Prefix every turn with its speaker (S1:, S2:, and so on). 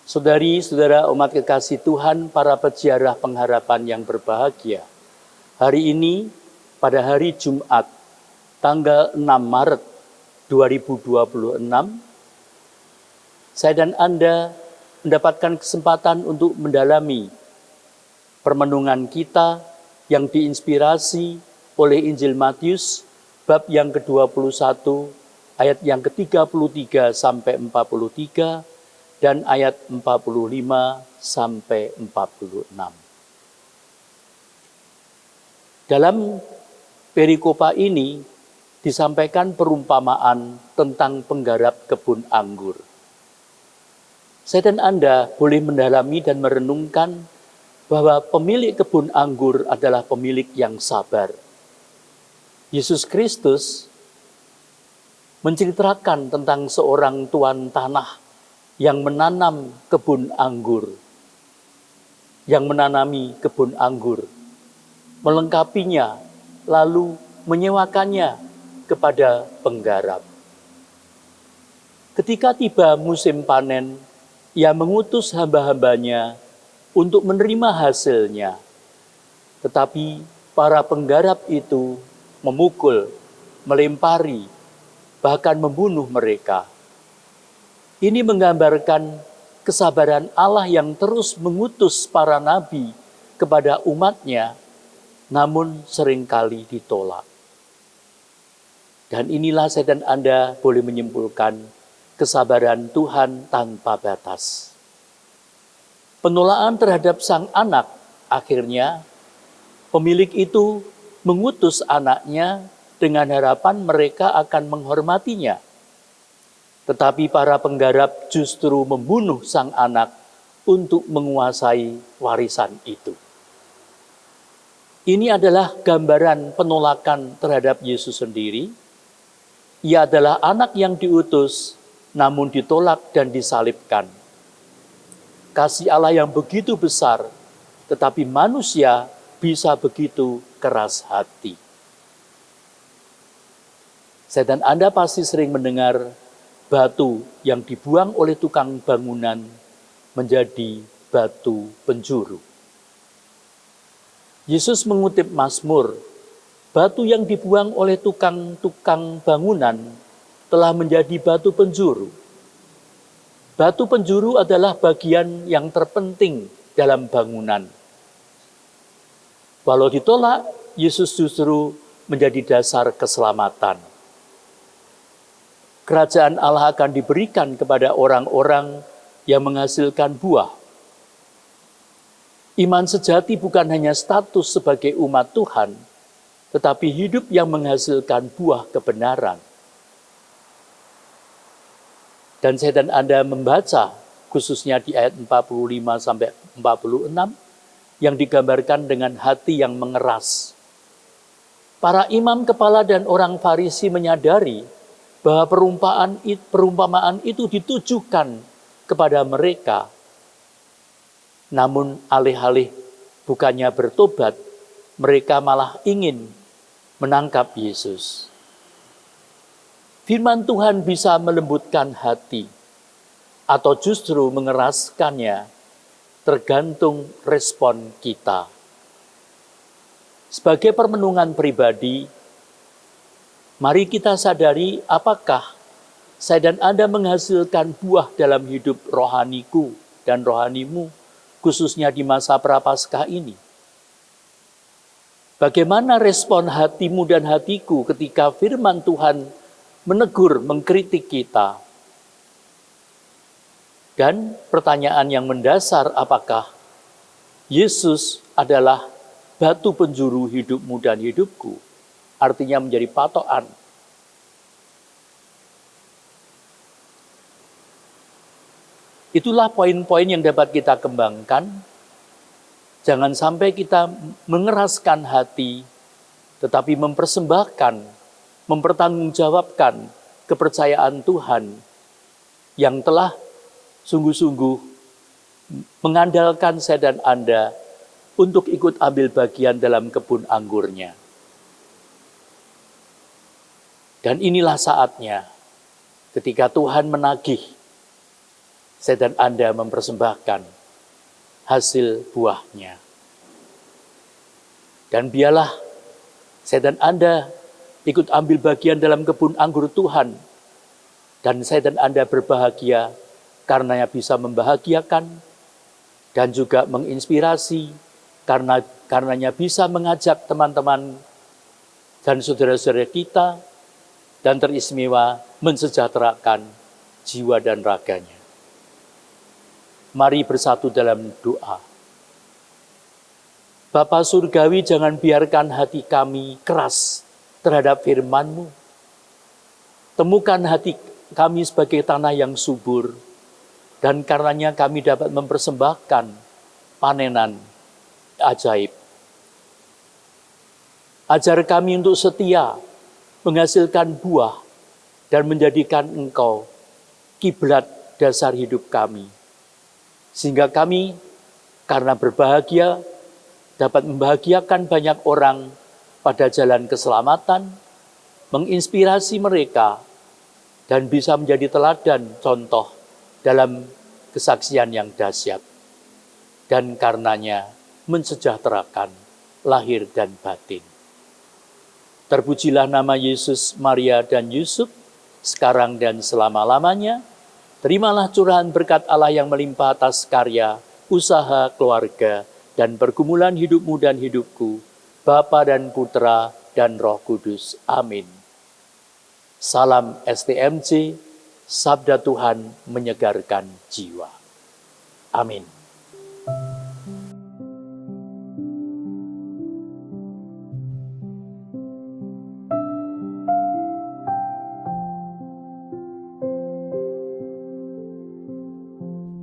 S1: Saudari-saudara umat kekasih Tuhan, para peziarah pengharapan yang berbahagia. Hari ini, pada hari Jumat, tanggal 6 Maret 2026, saya dan Anda mendapatkan kesempatan untuk mendalami permenungan kita yang diinspirasi oleh Injil Matius, bab yang ke-21, ayat yang ke-33 sampai 43, dan ayat 45 sampai 46. Dalam perikopa ini disampaikan perumpamaan tentang penggarap kebun anggur. Saya dan Anda boleh mendalami dan merenungkan bahwa pemilik kebun anggur adalah pemilik yang sabar. Yesus Kristus menceritakan tentang seorang tuan tanah yang menanam kebun anggur, yang menanami kebun anggur, melengkapinya, lalu menyewakannya kepada penggarap. Ketika tiba musim panen, ia mengutus hamba-hambanya untuk menerima hasilnya. Tetapi para penggarap itu memukul, melempari, bahkan membunuh mereka. Ini menggambarkan kesabaran Allah yang terus mengutus para nabi kepada umatnya, namun seringkali ditolak. Dan inilah saya dan Anda boleh menyimpulkan kesabaran Tuhan tanpa batas. Penolakan terhadap sang anak, akhirnya pemilik itu mengutus anaknya dengan harapan mereka akan menghormatinya. Tetapi para penggarap justru membunuh sang anak untuk menguasai warisan itu. Ini adalah gambaran penolakan terhadap Yesus sendiri. Ia adalah anak yang diutus, namun ditolak dan disalibkan. Kasih Allah yang begitu besar, tetapi manusia bisa begitu keras hati. Saya dan Anda pasti sering mendengar batu yang dibuang oleh tukang bangunan menjadi batu penjuru. Yesus mengutip Mazmur, batu yang dibuang oleh tukang bangunan telah menjadi batu penjuru. Batu penjuru adalah bagian yang terpenting dalam bangunan. Walau ditolak, Yesus justru menjadi dasar keselamatan. Kerajaan Allah akan diberikan kepada orang-orang yang menghasilkan buah. Iman sejati bukan hanya status sebagai umat Tuhan, tetapi hidup yang menghasilkan buah kebenaran. Dan saya dan Anda membaca, khususnya di ayat 45 sampai 46, yang digambarkan dengan hati yang mengeras. Para imam kepala dan orang Farisi menyadari bahwa perumpamaan itu ditujukan kepada mereka. Namun alih-alih bukannya bertobat, mereka malah ingin menangkap Yesus. Firman Tuhan bisa melembutkan hati atau justru mengeraskannya, tergantung respon kita. Sebagai permenungan pribadi, mari kita sadari apakah saya dan Anda menghasilkan buah dalam hidup rohaniku dan rohanimu, khususnya di masa Prapaskah ini. Bagaimana respon hatimu dan hatiku ketika firman Tuhan menegur, mengkritik kita? Dan pertanyaan yang mendasar, apakah Yesus adalah batu penjuru hidupmu dan hidupku? Artinya menjadi patokan. Itulah poin-poin yang dapat kita kembangkan. Jangan sampai kita mengeraskan hati, tetapi mempersembahkan, mempertanggungjawabkan kepercayaan Tuhan yang telah sungguh-sungguh mengandalkan saya dan Anda untuk ikut ambil bagian dalam kebun anggurnya. Dan inilah saatnya ketika Tuhan menagih saya dan Anda mempersembahkan hasil buahnya. Dan biarlah saya dan Anda ikut ambil bagian dalam kebun anggur Tuhan. Dan saya dan Anda berbahagia karenanya bisa membahagiakan dan juga menginspirasi, karenanya bisa mengajak teman-teman dan saudara-saudara kita dan teristimewa mensejahterakan jiwa dan raganya. Mari bersatu dalam doa. Bapa Surgawi, jangan biarkan hati kami keras terhadap firman-Mu. Temukan hati kami sebagai tanah yang subur, dan karenanya kami dapat mempersembahkan panenan ajaib. Ajar kami untuk setia, menghasilkan buah, dan menjadikan Engkau kiblat dasar hidup kami. Sehingga kami, karena berbahagia, dapat membahagiakan banyak orang pada jalan keselamatan, menginspirasi mereka, dan bisa menjadi teladan contoh dalam kesaksian yang dahsyat. Dan karenanya mensejahterakan lahir dan batin. Terpujilah nama Yesus, Maria, dan Yusuf, sekarang dan selama-lamanya. Terimalah curahan berkat Allah yang melimpah atas karya, usaha, keluarga, dan pergumulan hidupmu dan hidupku, Bapa dan Putra dan Roh Kudus. Amin. Salam STMJ, Sabda Tuhan menyegarkan jiwa. Amin.